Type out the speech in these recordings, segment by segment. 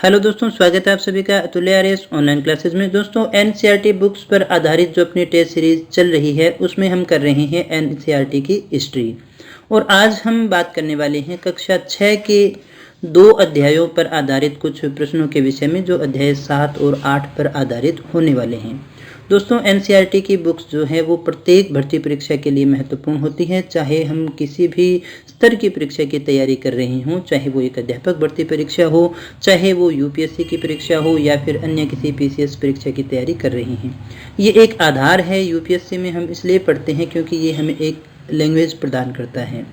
Hello दोस्तों, स्वागत है आप सभी का अतुल्य आर्यस ऑनलाइन क्लासेस में। दोस्तों, एनसीईआरटी बुक्स पर आधारित जो अपनी टेस्ट सीरीज चल रही है उसमें हम कर रहे हैं एनसीईआरटी की हिस्ट्री। और आज हम बात करने वाले हैं कक्षा 6 के 2 अध्यायों पर आधारित कुछ प्रश्नों के विषय में, जो अध्याय 7 और 8 पर आधारित होने वाले हैं। दोस्तों, एनसीईआरटी की बुक्स जो है वो प्रत्येक भर्ती परीक्षा के लिए महत्वपूर्ण होती है। चाहे हम किसी भी स्तर की परीक्षा की तैयारी कर रहे हों, चाहे वो एक अध्यापक भर्ती परीक्षा हो, चाहे वो यूपीएससी की परीक्षा हो या फिर अन्य किसी पीसीएस परीक्षा की तैयारी कर रहे हैं। ये एक आधार है। यूपीएससी में हम इसलिए पढ़ते हैं क्योंकि ये हमें एक लैंग्वेज प्रदान करता है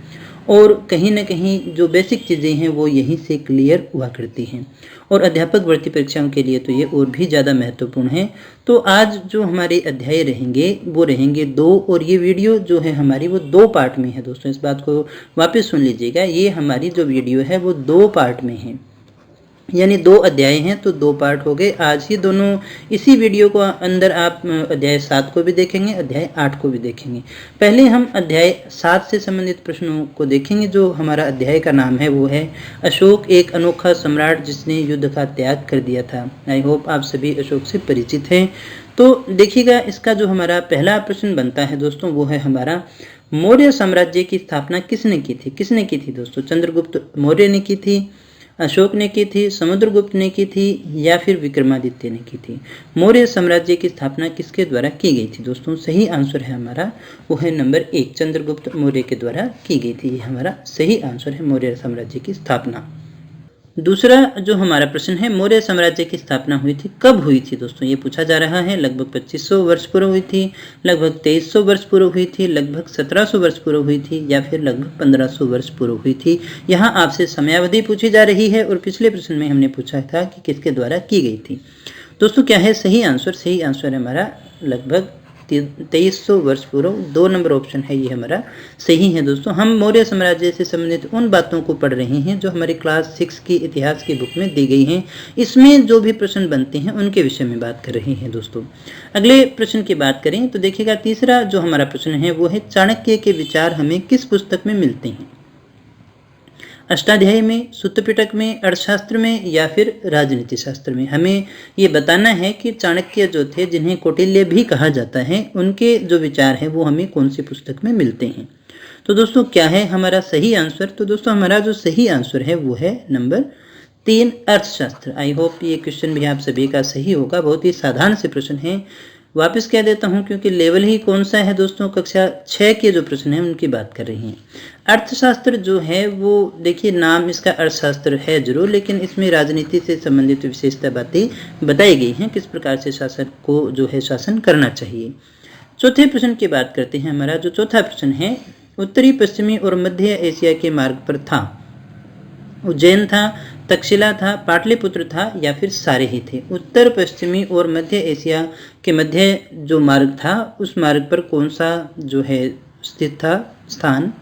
और कहीं ना कहीं जो बेसिक चीज़ें हैं वो यहीं से क्लियर हुआ करती हैं। और अध्यापक भर्ती परीक्षाओं के लिए तो ये और भी ज़्यादा महत्वपूर्ण है। तो आज जो हमारे अध्याय रहेंगे वो रहेंगे 2, और ये वीडियो जो है हमारी वो 2 पार्ट में है। दोस्तों, इस बात को वापस सुन लीजिएगा, ये हमारी जो वीडियो है वो 2 पार्ट में है, यानी 2 अध्याय हैं तो 2 पार्ट हो गए। आज ही दोनों इसी वीडियो को अंदर आप अध्याय 7 को भी देखेंगे, अध्याय 8 को भी देखेंगे। पहले हम अध्याय 7 से संबंधित प्रश्नों को देखेंगे। जो हमारा अध्याय का नाम है वो है अशोक एक अनोखा सम्राट जिसने युद्ध का त्याग कर दिया था। आई होप आप सभी अशोक से परिचित हैं। तो देखिएगा, इसका जो हमारा पहला प्रश्न बनता है दोस्तों वो है हमारा, मौर्य साम्राज्य की स्थापना किसने की थी? किसने की थी दोस्तों? चंद्रगुप्त मौर्य ने की थी, अशोक ने की थी, समुद्रगुप्त ने की थी या फिर विक्रमादित्य ने की थी? मौर्य साम्राज्य की स्थापना किसके द्वारा की गई थी? दोस्तों, सही आंसर है हमारा वो है नंबर 1, चंद्रगुप्त मौर्य के द्वारा की गई थी। ये हमारा सही आंसर है, मौर्य साम्राज्य की स्थापना। दूसरा जो हमारा प्रश्न है, मौर्य साम्राज्य की स्थापना हुई थी, कब हुई थी? दोस्तों, ये पूछा जा रहा है। लगभग 2500 वर्ष पूर्व हुई थी, लगभग 2300 वर्ष पूर्व हुई थी, लगभग 1700 वर्ष पूर्व हुई थी या फिर लगभग 1500 वर्ष पूर्व हुई थी। यहाँ आपसे समयावधि पूछी जा रही है और पिछले प्रश्न में हमने पूछा था कि किसके द्वारा की गई थी। दोस्तों, क्या है सही आंसर? सही आंसर है हमारा लगभग 2300 वर्ष पूर्व। 2 नंबर ऑप्शन है ये हमारा सही है। दोस्तों, हम मौर्य साम्राज्य से संबंधित उन बातों को पढ़ रहे हैं जो हमारी क्लास 6 की इतिहास की बुक में दी गई हैं। इसमें जो भी प्रश्न बनते हैं उनके विषय में बात कर रहे हैं। दोस्तों, अगले प्रश्न की बात करें तो देखिएगा, तीसरा जो हमारा प्रश्न है वो है, चाणक्य के विचार हमें किस पुस्तक में मिलते हैं? अष्टाध्यायी में, सूत्र पिटक में, अर्थशास्त्र में या फिर राजनीति शास्त्र में? हमें ये बताना है कि चाणक्य जो थे, जिन्हें कौटिल्य भी कहा जाता है, उनके जो विचार हैं वो हमें कौन सी पुस्तक में मिलते हैं? तो दोस्तों, क्या है हमारा सही आंसर? तो दोस्तों, हमारा जो सही आंसर है वो है नंबर 3, अर्थशास्त्र। आई होप ये क्वेश्चन भी आप सभी का सही होगा। बहुत ही साधारण से प्रश्न है। वापस कह देता हूं क्योंकि लेवल ही कौन सा है दोस्तों, कक्षा 6 के जो प्रश्न हैं उनकी बात कर रही हैं। अर्थशास्त्र जो है वो देखिए, नाम इसका अर्थशास्त्र है जरूर, लेकिन इसमें राजनीति से संबंधित विशेषता बातें बताई गई हैं, किस प्रकार से शासन को जो है शासन करना चाहिए। चौथे प्रश्न की बात करते हैं। हमारा जो चौथा प्रश्न है, उत्तरी पश्चिमी और मध्य एशिया के मार्ग पर था, उज्जैन था, तक्षशिला था, पाटलिपुत्र था या फिर सारे ही थे? उत्तर पश्चिमी और मध्य एशिया के मध्य जो मार्ग था उस मार्ग पर कौन सा जो है स्थित था स्थान?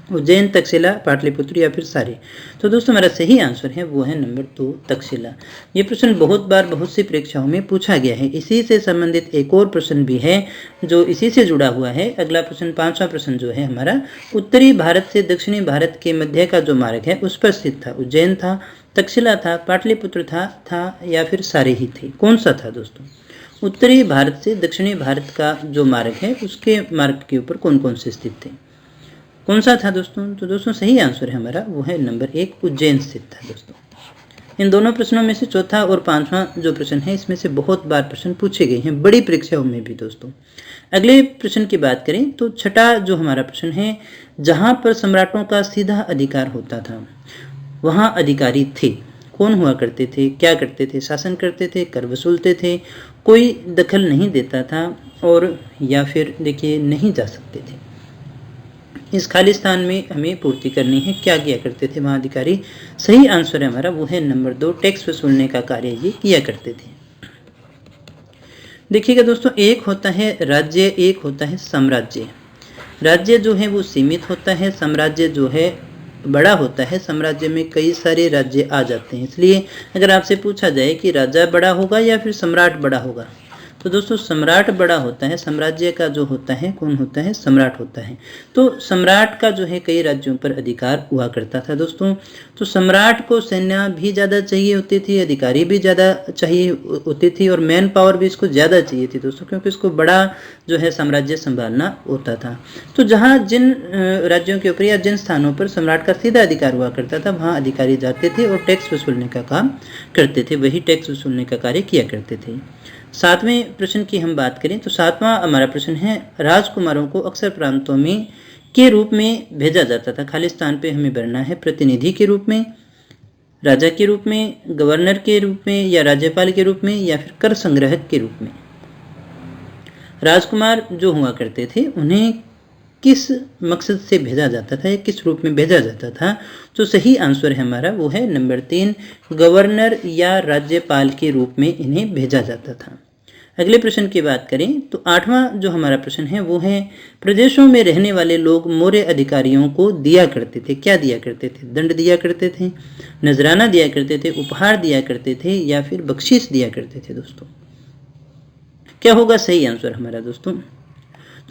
उज्जैन, तक्षशिला, पाटलिपुत्र या फिर सारे? तो दोस्तों, हमारा सही आंसर है वो है नंबर 2, तक्षशिला। ये प्रश्न बहुत बार बहुत सी परीक्षाओं में पूछा गया है। इसी से संबंधित एक और प्रश्न भी है जो इसी से जुड़ा हुआ है। अगला प्रश्न, 5वां प्रश्न जो है हमारा, उत्तरी भारत से दक्षिणी भारत के मध्य का जो मार्ग है उस पर स्थित था, उज्जैन था, तक्षशिला था, पाटलिपुत्र था या फिर सारे ही थे? कौन सा था दोस्तों? उत्तरी भारत से दक्षिणी भारत का जो मार्ग है उसके मार्ग के ऊपर कौन कौन से स्थित थे? कौन सा था दोस्तों? तो दोस्तों, सही आंसर है हमारा वो है नंबर 1, उज्जैन स्थित था। दोस्तों, इन दोनों प्रश्नों में से चौथा और 5वां जो प्रश्न है इसमें से बहुत बार प्रश्न पूछे गए हैं, बड़ी परीक्षाओं में भी। दोस्तों, अगले प्रश्न की बात करें तो छठा जो हमारा प्रश्न है, जहां पर सम्राटों का सीधा अधिकार होता था वहां अधिकारी थे, कौन हुआ करते थे, क्या करते थे? शासन करते थे, कर वसूलते थे, कोई दखल नहीं देता था और या फिर देखिए नहीं जा सकते थे। इस खालिस्तान में हमें पूर्ति करनी है, क्या किया करते थे वहाँ अधिकारी? सही आंसर है हमारा वो है नंबर 2, टैक्स वसूलने का कार्य ये किया करते थे। देखिएगा दोस्तों, एक होता है राज्य, एक होता है साम्राज्य। राज्य जो है वो सीमित होता है, साम्राज्य जो है बड़ा होता है। साम्राज्य में कई सारे राज्य आ जाते हैं। इसलिए अगर आपसे पूछा जाए कि राजा बड़ा होगा या फिर सम्राट बड़ा होगा, तो दोस्तों सम्राट बड़ा होता है, साम्राज्य का जो होता है कौन होता है, सम्राट होता है। तो सम्राट का जो है कई राज्यों पर अधिकार हुआ करता था दोस्तों। तो सम्राट को सेना भी ज़्यादा चाहिए होती थी, अधिकारी भी ज़्यादा चाहिए होती थी और मैन पावर भी इसको ज़्यादा चाहिए थी दोस्तों, क्योंकि इसको बड़ा जो है साम्राज्य संभालना होता था। तो जहाँ जिन राज्यों के ऊपर या जिन स्थानों पर सम्राट का सीधा अधिकार हुआ करता था वहाँ अधिकारी जाते थे और टैक्स वसूलने का काम करते थे, वही टैक्स वसूलने का कार्य किया करते थे। 7वें प्रश्न की हम बात करें तो 7वां हमारा प्रश्न है, राजकुमारों को अक्सर प्रांतों में के रूप में भेजा जाता था। खाली स्थान पे हमें भरना है, प्रतिनिधि के रूप में, राजा के रूप में, गवर्नर के रूप में या राज्यपाल के रूप में या फिर कर संग्रहक के रूप में। राजकुमार जो हुआ करते थे उन्हें किस मकसद से भेजा जाता था या किस रूप में भेजा जाता था? तो सही आंसर है हमारा वो है नंबर 3, गवर्नर या राज्यपाल के रूप में इन्हें भेजा जाता था। अगले प्रश्न की बात करें तो 8वां जो हमारा प्रश्न है वो है, प्रदेशों में रहने वाले लोग मौर्य अधिकारियों को दिया करते थे, क्या दिया करते थे? दंड दिया करते थे, नजराना दिया करते थे, उपहार दिया करते थे या फिर बख्शीश दिया करते थे दोस्तों? क्या होगा सही आंसर हमारा दोस्तों?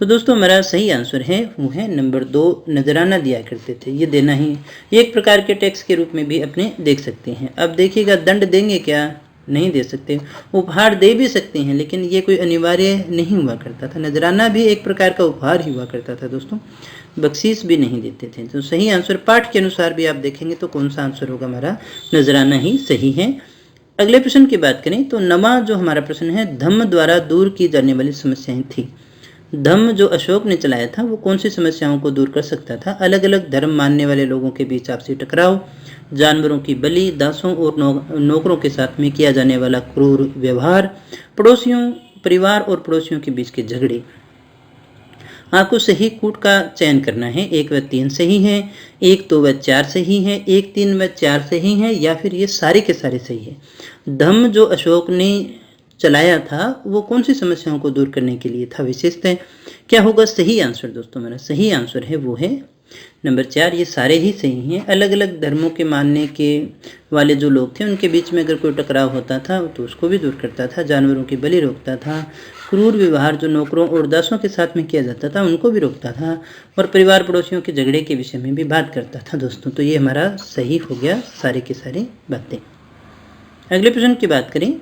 तो दोस्तों हमारा सही आंसर है वो है नंबर 2, नजराना दिया करते थे। ये देना ही एक प्रकार के टैक्स के रूप में भी अपने देख सकते हैं। अब देखिएगा दंड देंगे क्या? नहीं दे सकते। उपहार दे भी सकते हैं लेकिन ये कोई अनिवार्य नहीं हुआ करता था। नजराना भी एक प्रकार का उपहार ही हुआ करता था दोस्तों, बख्शीश भी नहीं देते थे। तो सही आंसर पाठ के अनुसार भी आप देखेंगे तो कौन सा आंसर होगा हमारा? नजराना ही सही है। अगले प्रश्न की बात करें तो 9वां जो हमारा प्रश्न है, धम्म द्वारा दूर की जाने वाली समस्याएं थी। धम्म जो अशोक ने चलाया था वो कौन सी समस्याओं को दूर कर सकता था? अलग अलग धर्म मानने वाले लोगों के बीच आपसी टकराव, जानवरों की बलि, दासों और नौकरों के साथ में किया जाने वाला क्रूर व्यवहार, पड़ोसियों, परिवार और पड़ोसियों के बीच के झगड़े। आपको सही कूट का चयन करना है। 1 व 3 सही है, 1, 2 व 4 सही है, 1, 3 व 4 सही है या फिर ये सारे के सारे सही है। धम्म जो अशोक ने चलाया था वो कौन सी समस्याओं को दूर करने के लिए था विशेषतः? क्या होगा सही आंसर दोस्तों? मेरा सही आंसर है वो है नंबर 4, ये सारे ही सही हैं। अलग अलग धर्मों के मानने के वाले जो लोग थे उनके बीच में अगर कोई टकराव होता था तो उसको भी दूर करता था, जानवरों की बलि रोकता था, क्रूर व्यवहार जो नौकरों और दासों के साथ में किया जाता था उनको भी रोकता था और परिवार पड़ोसियों के झगड़े के विषय में भी बात करता था दोस्तों। तो ये हमारा सही हो गया सारे की सारी बातें। अगले प्रश्न की बात करें,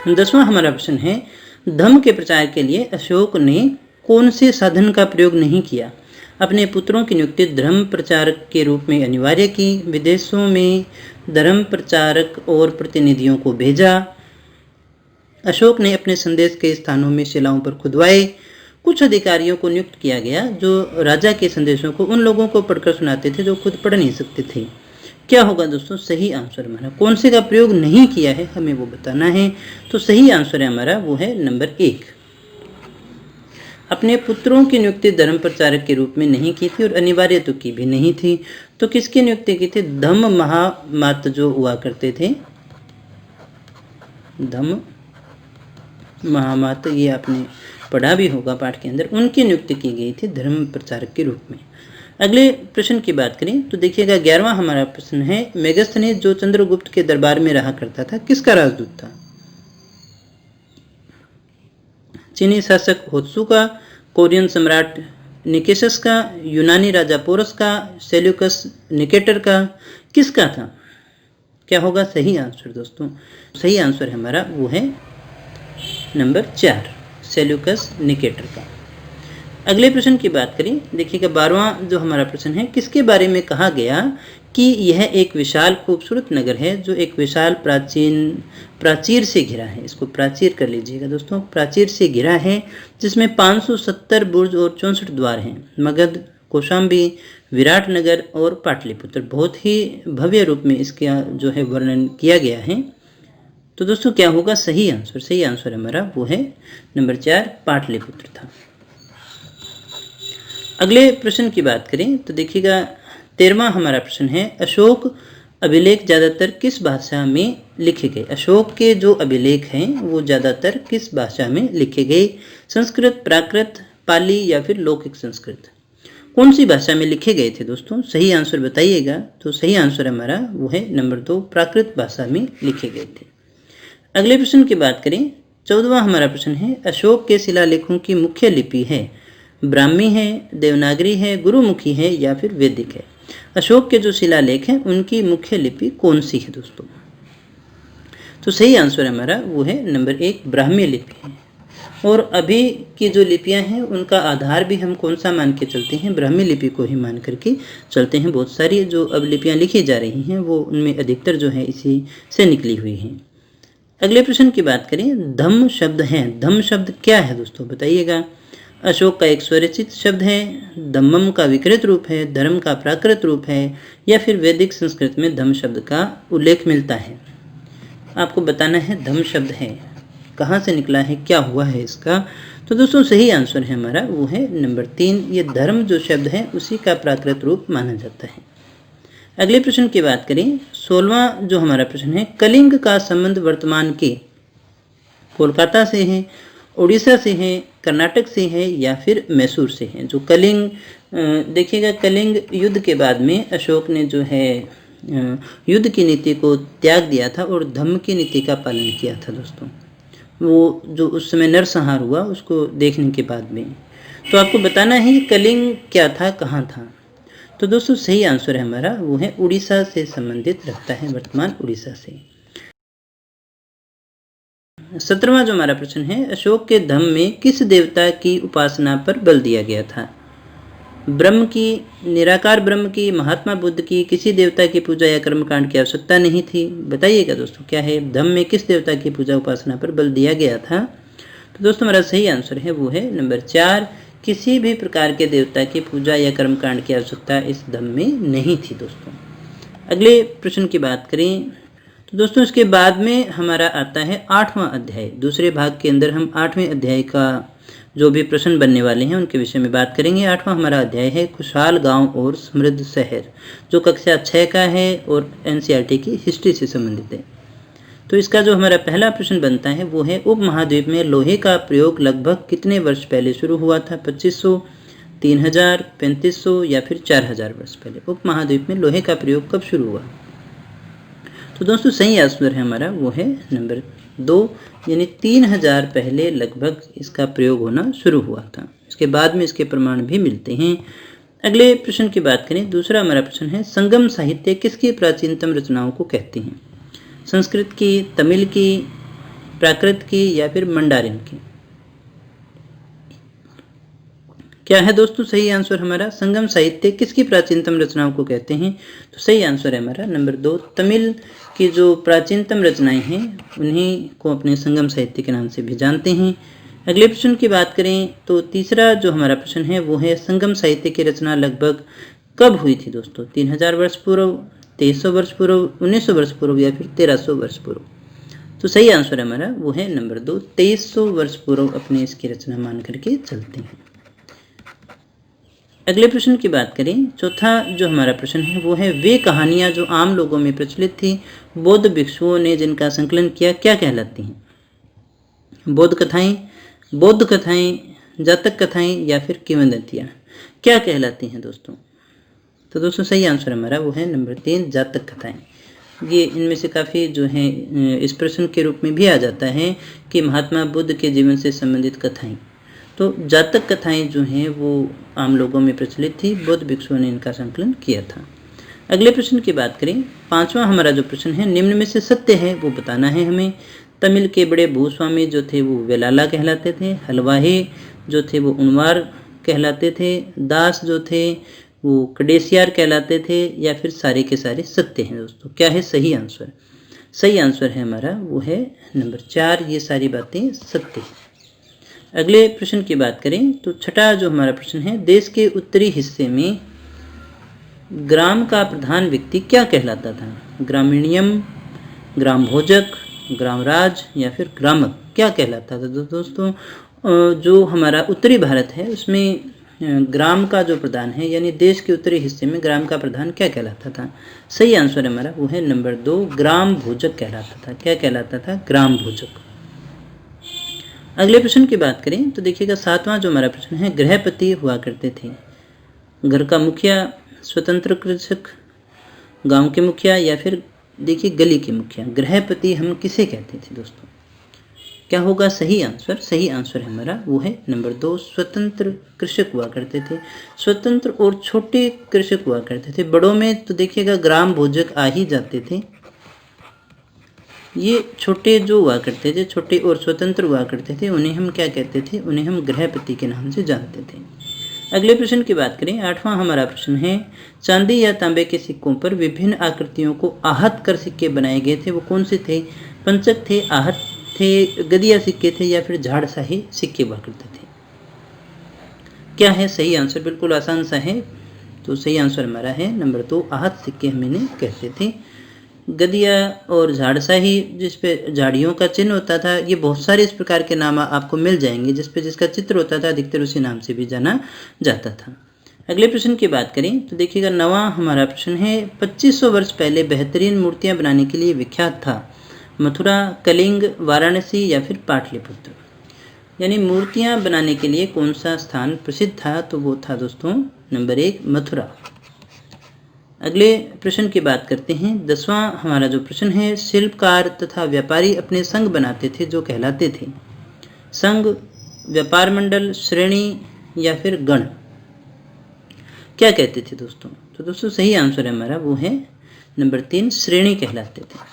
10वां हमारा प्रश्न है, धम्म के प्रचार के लिए अशोक ने कौन से साधन का प्रयोग नहीं किया? अपने पुत्रों की नियुक्ति धर्म प्रचारक के रूप में अनिवार्य की, विदेशों में धर्म प्रचारक और प्रतिनिधियों को भेजा, अशोक ने अपने संदेश के स्थानों में शिलाओं पर खुदवाए, कुछ अधिकारियों को नियुक्त किया गया जो राजा के संदेशों को उन लोगों को पढ़कर सुनाते थे जो खुद पढ़ नहीं सकते थे। क्या होगा दोस्तों सही आंसर हमारा? कौन से का प्रयोग नहीं किया है हमें वो बताना है। तो सही आंसर है हमारा वो है नंबर 1, अपने पुत्रों की नियुक्ति धर्म प्रचारक के रूप में नहीं की थी और अनिवार्य तो की भी नहीं थी। तो किसकी नियुक्ति की थी? धम्म महामात जो हुआ करते थे, धम्म महामात, ये आपने पढ़ा भी होगा पाठ के अंदर, उनकी नियुक्ति की गई थी धर्म प्रचारक के रूप में। अगले प्रश्न की बात करें तो देखिएगा 11वां हमारा प्रश्न है, मेगस्थनीज जो चंद्रगुप्त के दरबार में रहा करता था किसका राजदूत था? चीनी शासक होत्सु का, कोरियन सम्राट निकेशस का, यूनानी राजा पोरस का, सेल्यूकस निकेटर का, किसका था? क्या होगा सही आंसर दोस्तों? सही आंसर है हमारा वो है नंबर 4, सेल्यूकस निकेटर का। अगले प्रश्न की बात करें, देखिएगा 12वां जो हमारा प्रश्न है, किसके बारे में कहा गया कि यह एक विशाल खूबसूरत नगर है जो एक विशाल प्राचीर से घिरा है? इसको प्राचीर कर लीजिएगा दोस्तों, प्राचीर से घिरा है जिसमें 570 बुर्ज और 64 द्वार हैं। मगध, कौशाम्बी, विराटनगर और पाटलिपुत्र, बहुत ही भव्य रूप में इसका जो है वर्णन किया गया है। तो दोस्तों क्या होगा सही आंसर? सही आंसर हमारा वो है नंबर 4, पाटलिपुत्र था। अगले प्रश्न की बात करें तो देखिएगा 13वां हमारा प्रश्न है, अशोक अभिलेख ज़्यादातर किस भाषा में लिखे गए? अशोक के जो अभिलेख हैं वो ज़्यादातर किस भाषा में लिखे गए? संस्कृत, प्राकृत, पाली या फिर लौकिक संस्कृत? कौन सी भाषा में लिखे गए थे दोस्तों? सही आंसर बताइएगा। तो सही आंसर हमारा वो है नंबर 2, प्राकृत भाषा में लिखे गए थे। अगले प्रश्न की बात करें 14वां हमारा प्रश्न है, अशोक के शिलालेखों की मुख्य लिपि है ब्राह्मी है, देवनागरी है, गुरुमुखी है या फिर वैदिक है। अशोक के जो शिलालेख हैं उनकी मुख्य लिपि कौन सी है दोस्तों? तो सही आंसर हमारा वो है नंबर 1 ब्राह्मी लिपि है। और अभी की जो लिपियां हैं उनका आधार भी हम कौन सा मान के चलते हैं? ब्राह्मी लिपि को ही मान करके चलते हैं। बहुत सारी जो अब लिपियां लिखी जा रही हैं वो उनमें अधिकतर जो है इसी से निकली हुई हैं। अगले प्रश्न की बात करें, धम्म शब्द है। धम्म शब्द क्या है दोस्तों, बताइएगा। अशोक का एक स्वरचित शब्द है, धम्मम का विकृत रूप है, धर्म का प्राकृत रूप है या फिर वैदिक संस्कृत में धम्म शब्द का उल्लेख मिलता है। आपको बताना है धम्म शब्द है कहाँ से निकला है, क्या हुआ है इसका। तो दोस्तों सही आंसर है हमारा वो है नंबर 3, ये धर्म जो शब्द है उसी का प्राकृत रूप माना जाता है। अगले प्रश्न की बात करें, 16वां जो हमारा प्रश्न है, कलिंग का संबंध वर्तमान के कोलकाता से है, उड़ीसा से है, कर्नाटक से है या फिर मैसूर से है। जो कलिंग देखिएगा, कलिंग युद्ध के बाद में अशोक ने जो है युद्ध की नीति को त्याग दिया था और धम्म की नीति का पालन किया था दोस्तों। वो जो उस समय नरसंहार हुआ उसको देखने के बाद में। तो आपको बताना है कलिंग क्या था, कहाँ था। तो दोस्तों सही आंसर है हमारा वो है उड़ीसा से संबंधित रखता है, वर्तमान उड़ीसा से। 17वां जो हमारा प्रश्न है, अशोक के धम्म में किस देवता की उपासना पर बल दिया गया था? ब्रह्म की, निराकार ब्रह्म की, महात्मा बुद्ध की, किसी देवता की पूजा या कर्मकांड की आवश्यकता नहीं थी। बताइएगा दोस्तों क्या है, धम्म में किस देवता की पूजा उपासना पर बल दिया गया था? तो दोस्तों हमारा सही आंसर है वो है नंबर 4, किसी भी प्रकार के देवता की पूजा या कर्मकांड की आवश्यकता इस धम्म में नहीं थी दोस्तों। अगले प्रश्न की बात करें तो दोस्तों इसके बाद में हमारा आता है 8वां अध्याय। दूसरे भाग के अंदर हम 8वें अध्याय का जो भी प्रश्न बनने वाले हैं उनके विषय में बात करेंगे। 8वां हमारा अध्याय है खुशहाल गांव और समृद्ध शहर, जो कक्षा 6 का है और एनसीईआरटी की हिस्ट्री से संबंधित है। तो इसका जो हमारा पहला प्रश्न बनता है वो है, उपमहाद्वीप में लोहे का प्रयोग लगभग कितने वर्ष पहले शुरू हुआ था? 2500, 3000, 3500 या फिर 4000 वर्ष पहले उपमहाद्वीप में लोहे का प्रयोग कब शुरू हुआ? तो दोस्तों सही आंसर है हमारा वो है नंबर 2, यानी 3000 पहले लगभग इसका प्रयोग होना शुरू हुआ था। इसके बाद में इसके प्रमाण भी मिलते हैं। अगले प्रश्न की बात करें, दूसरा हमारा प्रश्न है, संगम साहित्य किसकी प्राचीनतम रचनाओं को कहते हैं? संस्कृत की, तमिल की, प्राकृत की या फिर मंडारिन की? क्या है दोस्तों सही आंसर हमारा, संगम साहित्य किसकी प्राचीनतम रचनाओं को कहते हैं? तो सही आंसर है हमारा नंबर 2, तमिल की जो प्राचीनतम रचनाएं हैं उन्हीं को अपने संगम साहित्य के नाम से भी जानते हैं। अगले प्रश्न की बात करें तो तीसरा जो हमारा प्रश्न है वो है, संगम साहित्य की रचना लगभग कब हुई थी दोस्तों? 3000 वर्ष पूर्व, 2300 वर्ष पूर्व, 1900 वर्ष पूर्व या फिर 1300 वर्ष पूर्व? तो सही आंसर हमारा वो है नंबर 2, 2300 वर्ष पूर्व अपने इसकी रचना मान करके चलते हैं। अगले प्रश्न की बात करें, चौथा जो हमारा प्रश्न है वो है, वे कहानियां जो आम लोगों में प्रचलित थी बौद्ध भिक्षुओं ने जिनका संकलन किया क्या कहलाती हैं? बौद्ध कथाएं, जातक कथाएं या फिर किंवदंतियां क्या कहलाती हैं दोस्तों? तो दोस्तों सही आंसर हमारा वो है नंबर 3, जातक कथाएं। ये इनमें से काफ़ी जो है इस प्रश्न के रूप में भी आ जाता है कि महात्मा बुद्ध के जीवन से संबंधित कथाएं। तो जातक कथाएं जो हैं वो आम लोगों में प्रचलित थी, बौद्ध भिक्षुओं ने इनका संकलन किया था। अगले प्रश्न की बात करें, 5वां हमारा जो प्रश्न है, निम्न में से सत्य है वो बताना है हमें। तमिल के बड़े भूस्वामी जो थे वो वेलाला कहलाते थे, हलवाही जो थे वो उनवार कहलाते थे, दास जो थे वो कडेसियार कहलाते थे या फिर सारे के सारे सत्य हैं दोस्तों? क्या है सही आंसर? सही आंसर है हमारा वो है नंबर 4, ये सारी बातें सत्य हैं। अगले प्रश्न की बात करें तो छठा जो हमारा प्रश्न है, देश के उत्तरी हिस्से में ग्राम का प्रधान व्यक्ति क्या कहलाता था? ग्रामीणियम, ग्राम भोजक, ग्राम राज या फिर ग्रामक क्या कहलाता था? तो दोस्तों जो हमारा उत्तरी भारत है उसमें ग्राम का जो प्रधान है, यानी देश के उत्तरी हिस्से में ग्राम का प्रधान क्या कहलाता था? सही आंसर हमारा वो है नंबर 2, ग्राम भोजक कहलाता था। क्या कहलाता था? ग्राम भोजक। अगले प्रश्न की बात करें तो देखिएगा 7वां जो हमारा प्रश्न है, गृहपति हुआ करते थे घर का मुखिया, स्वतंत्र कृषक, गांव के मुखिया या फिर देखिए गली के मुखिया? गृहपति हम किसे कहते थे दोस्तों? क्या होगा सही आंसर? सही आंसर हमारा वो है नंबर 2, स्वतंत्र कृषक हुआ करते थे। स्वतंत्र और छोटे कृषक हुआ करते थे। बड़ों में तो देखिएगा ग्राम भोजक आ ही जाते थे। ये छोटे जो हुआ करते थे, छोटे और स्वतंत्र हुआ करते थे, उन्हें हम क्या कहते थे? उन्हें हम गृहपति के नाम से जानते थे। अगले प्रश्न की बात करें, 8वां हमारा प्रश्न है, चांदी या तांबे के सिक्कों पर विभिन्न आकृतियों को आहत कर सिक्के बनाए गए थे, वो कौन से थे? पंचक थे, आहत थे, गदिया सिक्के थे या फिर झाड़शाही सिक्के हुआ करते थे। क्या है सही आंसर? बिल्कुल आसान सा है, तो सही आंसर हमारा है नंबर 2, आहत सिक्के हम इन्हें कहते थे। गदिया और झाड़शाही जिस पे झाड़ियों का चिन्ह होता था, ये बहुत सारे इस प्रकार के नाम आपको मिल जाएंगे जिस पे जिसका चित्र होता था, अधिकतर उसी नाम से भी जाना जाता था। अगले प्रश्न की बात करें तो देखिएगा 9वां हमारा प्रश्न है, 2500 वर्ष पहले बेहतरीन मूर्तियां बनाने के लिए विख्यात था मथुरा, कलिंग, वाराणसी या फिर पाटलिपुत्र। यानी मूर्तियां बनाने के लिए कौन सा स्थान प्रसिद्ध था? तो वो था दोस्तों नंबर 1 मथुरा। अगले प्रश्न की बात करते हैं, 10वां हमारा जो प्रश्न है, शिल्पकार तथा व्यापारी अपने संघ बनाते थे जो कहलाते थे? संघ, व्यापार मंडल, श्रेणी या फिर गण। क्या कहते थे दोस्तों? तो दोस्तों सही आंसर है हमारा वो है नंबर 3, श्रेणी कहलाते थे।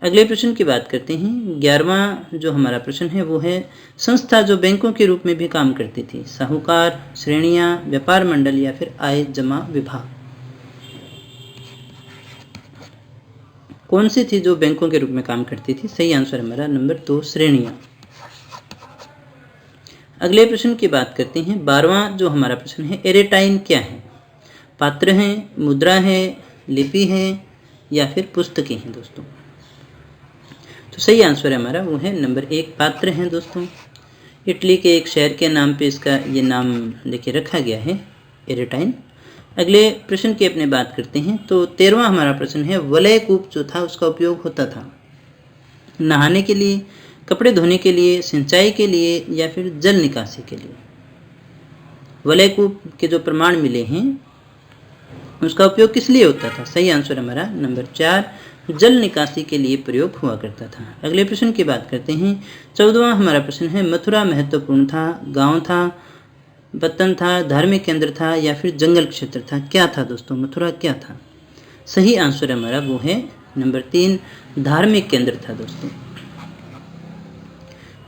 अगले प्रश्न की बात करते हैं, 11वां जो हमारा प्रश्न है वो है, संस्था जो बैंकों के रूप में भी काम करती थी? साहूकार, श्रेणियां, व्यापार मंडल या फिर आय जमा विभाग। कौन सी थी जो बैंकों के रूप में काम करती थी? सही आंसर हमारा नंबर 2, श्रेणियां। अगले प्रश्न की बात करते हैं, 12वां जो हमारा प्रश्न है, एरेटाइन क्या है? पात्र हैं, मुद्रा है, लिपि है या फिर पुस्तकें हैं दोस्तों? तो सही आंसर है हमारा वो है नंबर 1, पात्र हैं दोस्तों। इटली के एक शहर के नाम पे इसका ये नाम लेके रखा गया है, एरेटाइन। अगले प्रश्न की अपने बात करते हैं, तो 13वां हमारा प्रश्न है, वलय कूप जो था उसका उपयोग होता था नहाने के लिए, कपड़े धोने के लिए, सिंचाई के लिए या फिर जल निकासी के लिए? वलय कूप के जो प्रमाण मिले हैं उसका उपयोग किस लिए होता था? सही आंसर हमारा नंबर 4, जल निकासी के लिए प्रयोग हुआ करता था। अगले प्रश्न की बात करते हैं, 14वां हमारा प्रश्न है, मथुरा महत्वपूर्ण था, गांव था, वतन था, धार्मिक केंद्र था या फिर जंगल क्षेत्र था? क्या था दोस्तों? मथुरा क्या था? सही आंसर हमारा वो है नंबर 3, धार्मिक केंद्र था दोस्तों।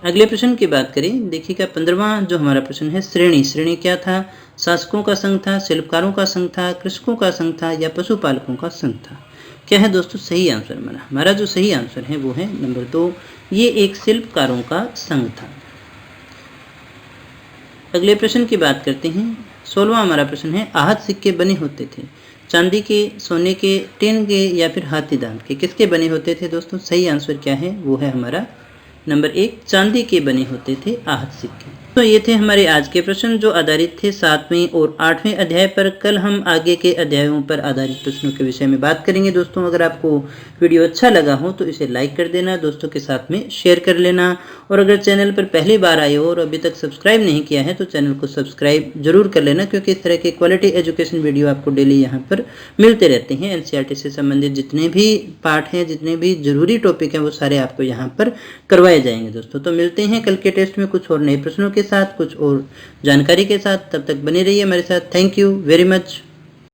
अगले प्रश्न की बात करें, देखिएगा 15वां जो हमारा प्रश्न है, श्रेणी। श्रेणी क्या था? शासकों का संघ था, शिल्पकारों का संघ था, कृषकों का संघ था या पशुपालकों का संघ था? क्या है दोस्तों सही आंसर हमारा जो सही आंसर है वो है नंबर 2, ये एक शिल्पकारों का संघ था। अगले प्रश्न की बात करते हैं, 16वां हमारा प्रश्न है, आहत सिक्के बने होते थे चांदी के, सोने के, टिन के या फिर हाथी दांत के? किसके बने होते थे दोस्तों? सही आंसर क्या है वो है हमारा नंबर 1, चांदी के बने होते थे आहत सिक्के। तो ये थे हमारे आज के प्रश्न जो आधारित थे 7वें और 8वें अध्याय पर। कल हम आगे के अध्यायों पर आधारित प्रश्नों के विषय में बात करेंगे दोस्तों। अगर आपको वीडियो अच्छा लगा हो तो इसे लाइक कर देना, दोस्तों के साथ में शेयर कर लेना, और अगर चैनल पर पहली बार आए हो और अभी तक सब्सक्राइब नहीं किया है तो चैनल को सब्सक्राइब जरूर कर लेना, क्योंकि इस तरह के क्वालिटी एजुकेशन वीडियो आपको डेली यहाँ पर मिलते रहते हैं। एनसीईआरटी से संबंधित जितने भी पार्ट हैं, जितने भी जरूरी टॉपिक हैं, वो सारे आपको यहाँ पर करवाए जाएंगे दोस्तों। तो मिलते हैं कल के टेस्ट में कुछ और नए प्रश्नों के साथ, कुछ और जानकारी के साथ। तब तक बने रहिए हमारे साथ। Thank you very much.